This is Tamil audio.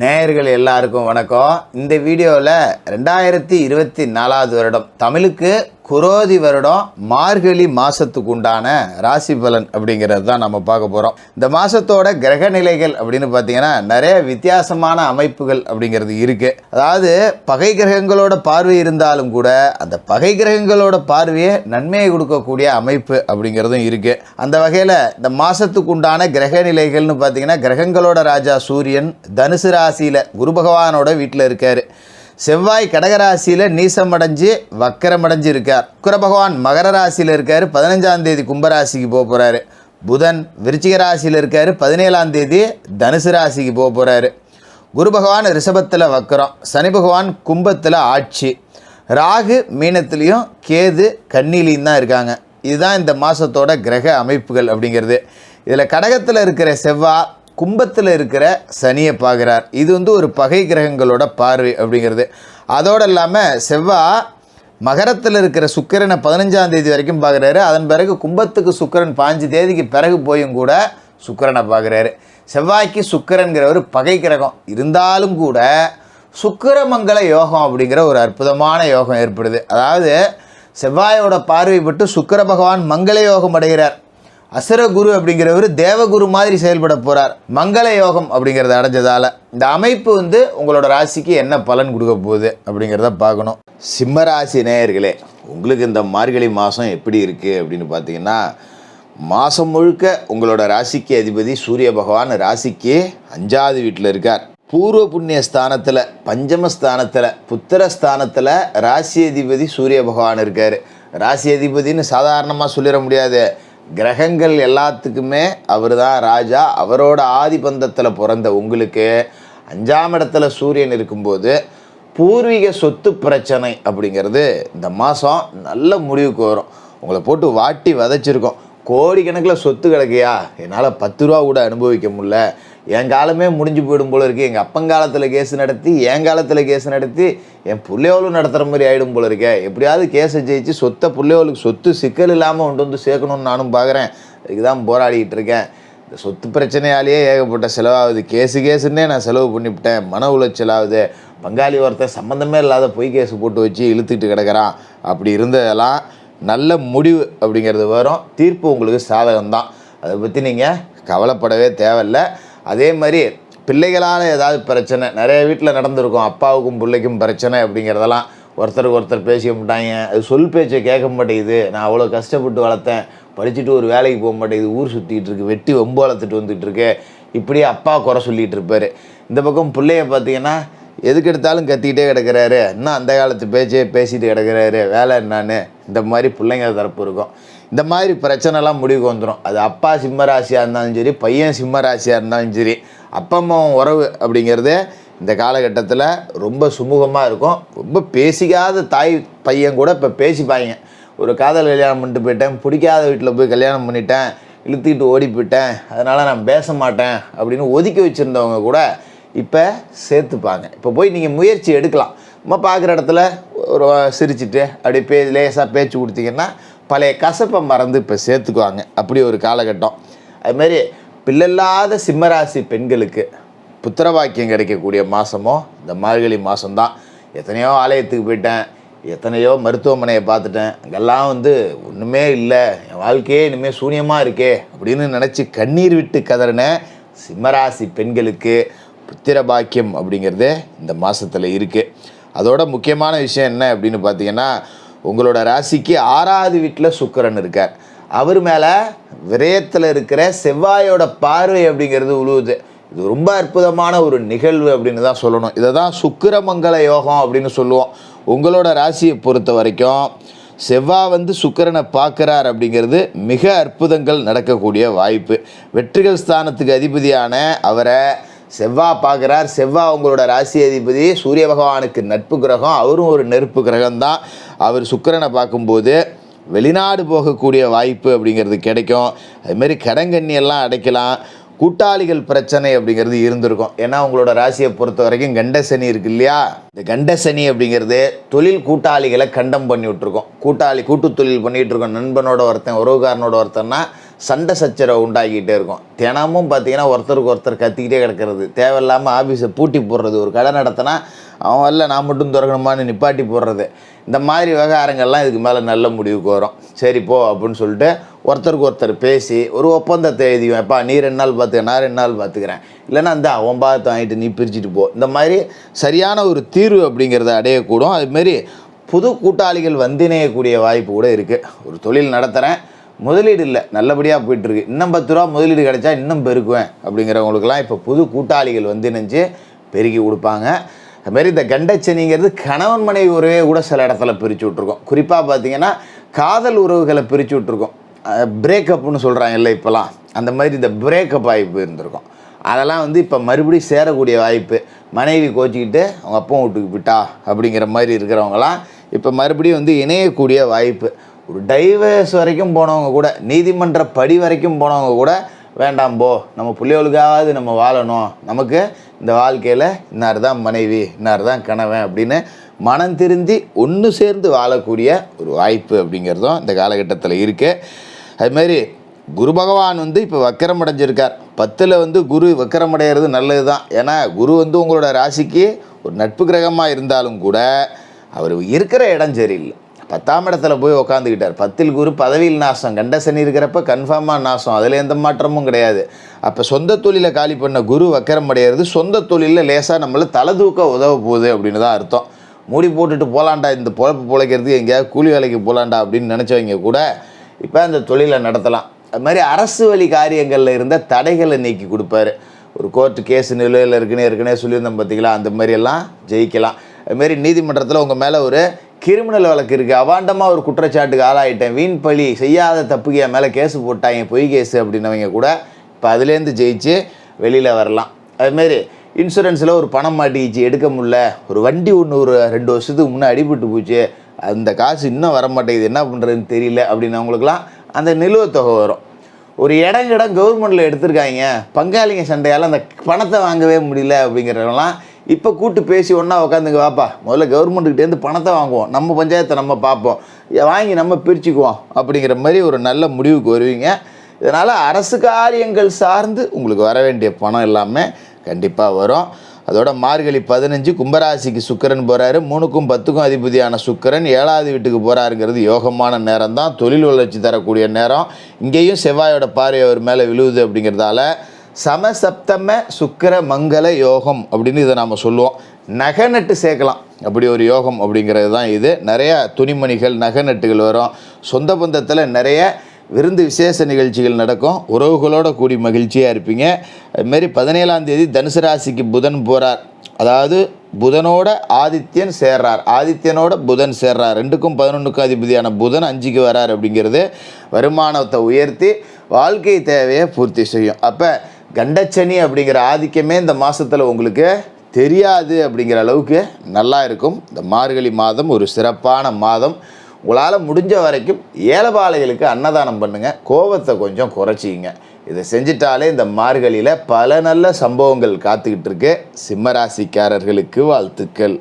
நேயர்கள் எல்லாருக்கும் வணக்கம். இந்த வீடியோவில் 2024 வருடம் தமிழுக்கு குரோதி வருடம் மார்கழி மாதத்துக்கு உண்டான ராசி பலன் அப்படிங்கிறது தான் நம்ம பார்க்க போகிறோம். இந்த மாதத்தோட கிரக நிலைகள் அப்படின்னு பார்த்தீங்கன்னா நிறைய வித்தியாசமான அமைப்புகள் அப்படிங்கிறது இருக்குது. அதாவது பகை கிரகங்களோட பார்வை இருந்தாலும் கூட அந்த பகை கிரகங்களோட பார்வையை நன்மையை கொடுக்கக்கூடிய அமைப்பு அப்படிங்கிறதும் இருக்குது. அந்த வகையில் இந்த மாதத்துக்கு உண்டான கிரக நிலைகள்னு பார்த்தீங்கன்னா கிரகங்களோட ராஜா சூரியன் தனுசு ராசியில் குரு பகவானோட வீட்டில் இருக்கார். செவ்வாய் கடகராசியில் நீசமடைஞ்சு வக்கரமடைஞ்சு இருக்கார். சுக்கிர பகவான் மகர ராசியில் இருக்கார். 15ஆம் தேதி கும்பராசிக்கு போக போகிறாரு. புதன் விருச்சிக ராசியில் இருக்கார். 17ஆம் தேதி தனுசு ராசிக்கு போக போகிறாரு. குரு பகவான் ரிஷபத்தில் வக்கரம். சனி பகவான் கும்பத்தில் ஆட்சி. ராகு மீனத்துலேயும் கேது கன்னிலையும் தான் இருக்காங்க. இதுதான் இந்த மாதத்தோட கிரக அமைப்புகள் அப்படிங்கிறது. இதில் கடகத்தில் இருக்கிற செவ்வாய் கும்பத்தில் இருக்கிற சனியை பார்க்குறார். இது ஒரு பகை கிரகங்களோட பார்வை அப்படிங்கிறது. அதோடு இல்லாமல் செவ்வாய் மகரத்தில் இருக்கிற சுக்கிரனை 15ஆம் தேதி வரைக்கும் பார்க்குறாரு. அதன் பிறகு கும்பத்துக்கு சுக்கிரன் 5 தேதிக்கு பிறகு போயும் கூட சுக்கிரனை பார்க்குறாரு. செவ்வாய்க்கு சுக்கிரன்கிறவர் பகை கிரகம் இருந்தாலும் கூட சுக்கிரமங்கல யோகம் அப்படிங்கிற ஒரு அற்புதமான யோகம் ஏற்படுது. அதாவது செவ்வாயோட பார்வை பட்டு சுக்கிர பகவான் மங்கள யோகம் அடைகிறார். அசுரகுரு அப்படிங்கிறவர் தேவகுரு மாதிரி செயல்பட போகிறார். மங்கள யோகம் அப்படிங்கிறத அடைஞ்சதால் இந்த அமைப்பு உங்களோட ராசிக்கு என்ன பலன் கொடுக்க போகுது அப்படிங்கிறத பார்க்கணும். சிம்ம ராசி நேயர்களே, உங்களுக்கு இந்த மார்கழி மாதம் எப்படி இருக்குது அப்படின்னு பார்த்தீங்கன்னா, மாதம் முழுக்க உங்களோட ராசிக்கு அதிபதி சூரிய பகவான் ராசிக்கு 5ஆவது வீட்டில் இருக்கார். பூர்வ புண்ணிய ஸ்தானத்தில் பஞ்சமஸ்தானத்தில் புத்திரஸ்தானத்தில் ராசி அதிபதி சூரிய பகவான் இருக்கார். ராசி அதிபதினு சாதாரணமாக சொல்லிட முடியாது. கிரகங்கள் எல்லாத்துக்குமே அவர் தான் ராஜா. அவரோட ஆதிபந்தத்தில் பிறந்த உங்களுக்கு 5ஆம் இடத்துல சூரியன் இருக்கும்போது பூர்வீக சொத்து பிரச்சனை அப்படிங்கிறது இந்த மாதம் நல்ல முடிவுக்கு வரும். உங்களை போட்டு வாட்டி வதைச்சிருக்கோம். கோடிக்கணக்கில் சொத்து கிடக்கையா, என்னால் 10 ரூபா கூட அனுபவிக்க முடியல, என் காலமே முடிஞ்சு போயிடும் போல இருக்குது, எங்கள் அப்பங்காலத்தில் கேஸ் நடத்தி என் காலத்தில் கேஸ் நடத்தி என் பிள்ளையோலும் நடத்துகிற மாதிரி ஆகிடும் போல இருக்கே, எப்படியாவது கேஸை ஜெயிச்சு சொத்தை பிள்ளையோளுக்கு சொத்து சிக்கல் இல்லாமல் கொண்டு சேர்க்கணும்னு நானும் பார்க்குறேன். அதுக்கு தான் போராடிக்கிட்டு இருக்கேன். இந்த சொத்து பிரச்சனையாலேயே ஏகப்பட்ட செலவாகுது. கேஸுன்னே நான் செலவு பண்ணிவிட்டேன். மன உளைச்சலாகுது. பங்காளி ஒருத்தர் சம்மந்தமே இல்லாத பொய் கேஸு போட்டு வச்சு இழுத்துக்கிட்டு கிடக்கிறான். அப்படி இருந்ததெல்லாம் நல்ல முடிவு அப்படிங்கிறது வரும். தீர்ப்பு உங்களுக்கு சாதகம்தான். அதை பற்றி நீங்கள் கவலைப்படவே தேவையில்லை. அதே மாதிரி பிள்ளைகளால் ஏதாவது பிரச்சனை நிறைய வீட்டில் நடந்திருக்கும். அப்பாவுக்கும் பிள்ளைக்கும் பிரச்சனை அப்படிங்கிறதெல்லாம் ஒருத்தருக்கு ஒருத்தர் பேசிக்க மாட்டாங்க. அது சொல் பேச்சை கேட்க மாட்டேங்குது. நான் அவ்வளோ கஷ்டப்பட்டு வளர்த்தேன், படிச்சுட்டு ஒரு வேலைக்கு போக மாட்டேங்குது, ஊர் சுற்றிக்கிட்டு இருக்கு, வெட்டி வம்பு வளர்த்துட்டு வந்துட்டு இருக்கு, இப்படியே அப்பா குறை சொல்லிகிட்டு இருப்பார். இந்த பக்கம் பிள்ளைய பார்த்தீங்கன்னா எதுக்கு எடுத்தாலும் கத்திக்கிட்டே கிடக்கிறாரு, இன்னும் அந்த காலத்து பேச்சே பேசிட்டு கிடக்கிறாரு, வேலை என்னான்னு இந்த மாதிரி பிள்ளைங்க தரப்பு இருக்கும். இந்த மாதிரி பிரச்சனைலாம் முடிவுக்கு வந்துடும். அது அப்பா சிம்ம ராசியாக இருந்தாலும் சரி, பையன் சிம்ம ராசியாக இருந்தாலும் சரி, அப்பா அம்மா உறவு அப்படிங்கிறது இந்த காலகட்டத்தில் ரொம்ப சுமூகமாக இருக்கும். ரொம்ப பேசிக்காத தாய் பையன் கூட இப்போ பேசிப்பாங்க. ஒரு காதல் கல்யாணம் பண்ணிட்டு போயிட்டேன், பிடிக்காத வீட்டில் போய் கல்யாணம் பண்ணிட்டேன், இழுத்துக்கிட்டு ஓடி போயிட்டேன், அதனால் நான் பேச மாட்டேன் அப்படின்னு ஒதுக்கி வச்சுருந்தவங்க கூட இப்போ சேர்த்துப்பாங்க. இப்போ போய் நீங்கள் முயற்சி எடுக்கலாம். நம்ம பார்க்குற இடத்துல ஒரு சிரிச்சுட்டு அப்படியே லேசாக பேச்சு கொடுத்தீங்கன்னா பழைய கசப்பை மறந்து இப்போ சேர்த்துக்குவாங்க. அப்படி ஒரு காலகட்டம். அதுமாரி பிள்ளைல்லாத சிம்மராசி பெண்களுக்கு புத்திரவாக்கியம் கிடைக்கக்கூடிய மாதமும் இந்த மார்கழி மாதம்தான். எத்தனையோ ஆலயத்துக்கு போயிட்டேன், எத்தனையோ மருத்துவமனையை பார்த்துட்டேன், அங்கெல்லாம் ஒன்றுமே இல்லை, என் வாழ்க்கையே இனிமேல் சூன்யமாக இருக்கே அப்படின்னு நினச்சி கண்ணீர் விட்டு கதறின சிம்மராசி பெண்களுக்கு புத்திர பாக்கியம் அப்படிங்கிறது இந்த மாதத்தில் இருக்குது. அதோட முக்கியமான விஷயம் என்ன அப்படின்னு பார்த்தீங்கன்னா, உங்களோட ராசிக்கு 6ஆவது வீட்டில் சுக்கிரன் இருக்கார். அவர் மேலே விரயத்தில் இருக்கிற செவ்வாயோட பார்வை அப்படிங்கிறது உழுவுது. இது ரொம்ப அற்புதமான ஒரு நிகழ்வு அப்படின்னு தான் சொல்லணும். இதை தான் சுக்கிரமங்கல யோகம் அப்படின்னு சொல்லுவோம். உங்களோட ராசியை பொறுத்த வரைக்கும் செவ்வாய் சுக்கிரனை பார்க்குறார் அப்படிங்கிறது மிக அற்புதங்கள் நடக்கக்கூடிய வாய்ப்பு. வெற்றிகள் ஸ்தானத்துக்கு அதிபதியான அவரை செவ்வாய் பார்க்குறார். செவ்வாய் உங்களோட ராசி அதிபதி சூரிய பகவானுக்கு நட்பு கிரகம். அவரும் ஒரு நெருப்பு கிரகம்தான். அவர் சுக்கிரனை பார்க்கும்போது வெளிநாடு போகக்கூடிய வாய்ப்பு அப்படிங்கிறது கிடைக்கும். அதுமாரி கடங்கண்ணியெல்லாம் அடைக்கலாம். கூட்டாளிகள் பிரச்சனை அப்படிங்கிறது இருந்திருக்கும். ஏன்னா உங்களோட ராசியை பொறுத்த வரைக்கும் கண்டசனி இருக்கு இல்லையா, இந்த கண்டசனி அப்படிங்கிறது தொழில் கூட்டாளிகளை கண்டம் பண்ணி விட்டுருக்கோம். கூட்டு தொழில் பண்ணிகிட்டு இருக்கோம். நண்பனோட ஒருத்தன் உறவுகாரனோட ஒருத்தன்னா சண்டை சச்சரவை உண்டாக்கிட்டே இருக்கும். தினமும் பார்த்திங்கன்னா ஒருத்தருக்கு ஒருத்தர் கத்திக்கிட்டே கிடக்கிறது, தேவையில்லாமல் ஆஃபீஸை பூட்டி போடுறது, ஒரு கடை நடத்தினா அவன் வரல நான் மட்டும் திறக்கணுமான்னு நிப்பாட்டி போடுறது, இந்த மாதிரி விவகாரங்கள்லாம் இதுக்கு மேலே நல்ல முடிவுக்கு வரும். சரி போ அப்படின்னு சொல்லிட்டு ஒருத்தருக்கு ஒருத்தர் பேசி ஒரு ஒப்பந்தத்தை எழுதிவேன். எப்பா நீ 2 நாள் பார்த்துக்க, நான் 2 நாள் பார்த்துக்கிறேன், இல்லைன்னா இந்த அவன் பார்த்து வாங்கிட்டு நீ பிரிச்சுட்டு போ. இந்த மாதிரி சரியான ஒரு தீர்வு அப்படிங்கிறத அடையக்கூடும். அதுமாரி புது கூட்டாளிகள் வந்திணையக்கூடிய வாய்ப்பு கூட இருக்குது. ஒரு தொழில் நடத்துகிறேன், முதலீடு இல்லை, நல்லபடியாக போயிட்டுருக்கு, இன்னும் 10 ரூபா முதலீடு கிடைச்சா இன்னும் பெருக்குவேன் அப்படிங்கிறவங்களுக்கெல்லாம் இப்போ புது கூட்டாளிகள் வந்திணைஞ்சு பெருக்கி கொடுப்பாங்க. அதுமாரி இந்த கண்டச்சனிங்கிறது கணவன் மனைவி உறவே கூட சில இடத்துல பிரித்து விட்ருக்கோம். குறிப்பாக பார்த்திங்கன்னா காதல் உறவுகளை பிரித்து விட்ருக்கோம். பிரேக்கப்னு சொல்கிறாங்க இல்லை இப்போலாம், அந்த மாதிரி இந்த பிரேக்கப் வாய்ப்பு இருந்திருக்கும். அதெல்லாம் இப்போ மறுபடியும் சேரக்கூடிய வாய்ப்பு. மனைவி கோச்சிக்கிட்டு அவங்க அப்பா வீட்டுக்கு விட்டா அப்படிங்கிற மாதிரி இருக்கிறவங்களாம் இப்போ மறுபடியும் இணையக்கூடிய வாய்ப்பு. ஒரு டைவர்ஸ் வரைக்கும் போனவங்க கூட, நீதிமன்ற படி வரைக்கும் போனவங்க கூட வேண்டாம் போ, நம்ம பிள்ளைகளுக்காவது நம்ம வாழணும், நமக்கு இந்த வாழ்க்கையில் இன்னார் தான் மனைவி, இன்னார் தான் கணவன் அப்படின்னு மனம் திருந்தி ஒன்று சேர்ந்து வாழக்கூடிய ஒரு வாய்ப்பு அப்படிங்கிறதும் இந்த காலகட்டத்தில் இருக்குது. அதுமாரி குரு பகவான் இப்போ வக்கரம் அடைஞ்சிருக்கார். 10ல் குரு வக்கரம் அடைகிறது நல்லது தான். ஏன்னா குரு உங்களோட ராசிக்கு ஒரு நட்பு கிரகமாக இருந்தாலும் கூட அவர் இருக்கிற இடம் சரியில்லை. 10ஆம் இடத்துல போய் உக்காந்துக்கிட்டார். 10ல் குரு பதவியில் நாசம், கண்ட சனி இருக்கிறப்ப கன்ஃபார்மாக நாசம், அதில் எந்த மாற்றமும் கிடையாது. அப்போ சொந்த தொழிலை காலி பண்ண குரு வக்கரம் அடைகிறது சொந்த தொழிலில் லேசாக நம்மளை தலை தூக்க உதவ போகுது அப்படின்னு தான் அர்த்தம். மூடி போட்டுட்டு போகலாண்டா, இந்த பொழப்பு பிழைக்கிறதுக்கு எங்கேயாவது கூலி வேலைக்கு போகலாண்டா அப்படின்னு நினச்சவங்க கூட இப்போ அந்த தொழிலை நடத்தலாம். அது மாதிரி அரசு வழி காரியங்களில் இருந்த தடைகளை நீக்கி கொடுப்பாரு. ஒரு கோர்ட்டு கேஸு நிலையில் ஏற்கனவே சொல்லியிருந்தோம் பார்த்திங்களா, அந்த மாதிரியெல்லாம் ஜெயிக்கலாம். அதுமாரி நீதிமன்றத்தில் உங்கள் மேலே ஒரு கிரிமினல் வழக்கு இருக்குது, அவாண்டமாக ஒரு குற்றச்சாட்டுக்கு ஆளாயிட்டேன், வீண் பழி, செய்யாத தப்புக்கு என் மேலே கேஸு போட்டாங்க, பொய் கேஸு அப்படின்னவங்க கூட இப்போ அதுலேருந்து ஜெயிச்சு வெளியில் வரலாம். அதுமாரி இன்சூரன்ஸில் ஒரு பணம் மாட்டிக்கிச்சு, எடுக்க முடியல, ஒரு வண்டி ஒன்று ஒரு 2 வருஷத்துக்கு முன்னே அடிபட்டு போச்சு, அந்த காசு இன்னும் வர மாட்டேங்குது, என்ன பண்ணுறதுன்னு தெரியல அப்படின்னவங்களுக்குலாம் அந்த நிலுவைத் தொகை வரும். ஒரு இடம் கவர்மெண்ட்டில் எடுத்திருக்காங்க, பங்காளிங்க சண்டையால் அந்த பணத்தை வாங்கவே முடியல அப்படிங்கிறவங்களாம் இப்போ கூட்டு பேசி ஒன்றா உட்காந்துங்க, வாப்பா முதல்ல கவர்மெண்ட்டுக்கிட்டேருந்து பணத்தை வாங்குவோம், நம்ம பஞ்சாயத்தை நம்ம பார்ப்போம், வாங்கி நம்ம பிரிச்சுக்குவோம் அப்படிங்கிற மாதிரி ஒரு நல்ல முடிவுக்கு வருவீங்க. இதனால் அரசு காரியங்கள் சார்ந்து உங்களுக்கு வர வேண்டிய பணம் எல்லாமே கண்டிப்பாக வரும். அதோட மார்கழி 15 கும்பராசிக்கு சுக்கிரன் போகிறாரு. 3க்கும் 10க்கும் அதிபதியான சுக்கிரன் 7வது வீட்டுக்கு போகிறாருங்கிறது யோகமான நேரம் தான், தொழில் வளர்ச்சி தரக்கூடிய நேரம். இங்கேயும் செவ்வாயோட பார்வை அவர் மேலே விழுவுது அப்படிங்கிறதால சமசப்தம சுக்கிர மங்கள யோகம் அப்படின்னு இதை நாம் சொல்லுவோம். நகை நட்டு சேர்க்கலாம், அப்படி ஒரு யோகம் அப்படிங்கிறது தான் இது. நிறைய துணிமணிகள் நகை நட்டுகள் வரும். சொந்த பந்தத்தில் நிறைய விருந்து விசேஷ நிகழ்ச்சிகள் நடக்கும். உறவுகளோட கூடி மகிழ்ச்சியாக இருப்பீங்க. அதுமாரி 17ஆம் தேதி தனுசு ராசிக்கு புதன் போகிறார். அதாவது புதனோட ஆதித்யன் சேர்றார், ஆதித்யனோட புதன் சேர்றார். 2க்கும் 11க்கும் அதிபதியான புதன் 5க்கு வரார். அப்படிங்கிறது வருமானத்தை உயர்த்தி வாழ்க்கை தேவையை பூர்த்தி செய்யும். அப்போ கண்டச்சனி அப்படிங்கிற ஆதிக்கமே இந்த மாதத்தில் உங்களுக்கு தெரியாது அப்படிங்கிற அளவுக்கு நல்லா இருக்கும். இந்த மார்கழி மாதம் ஒரு சிறப்பான மாதம். உங்களால் முடிஞ்ச வரைக்கும் ஏழைபாளைகளுக்கு அன்னதானம் பண்ணுங்கள், கோபத்தை கொஞ்சம் குறைச்சிங்க. இதை செஞ்சிட்டாலே இந்த மார்கழியில் பல நல்ல சம்பவங்கள் காத்துக்கிட்டு இருக்கு. சிம்மராசிக்காரர்களுக்கு வாழ்த்துக்கள்.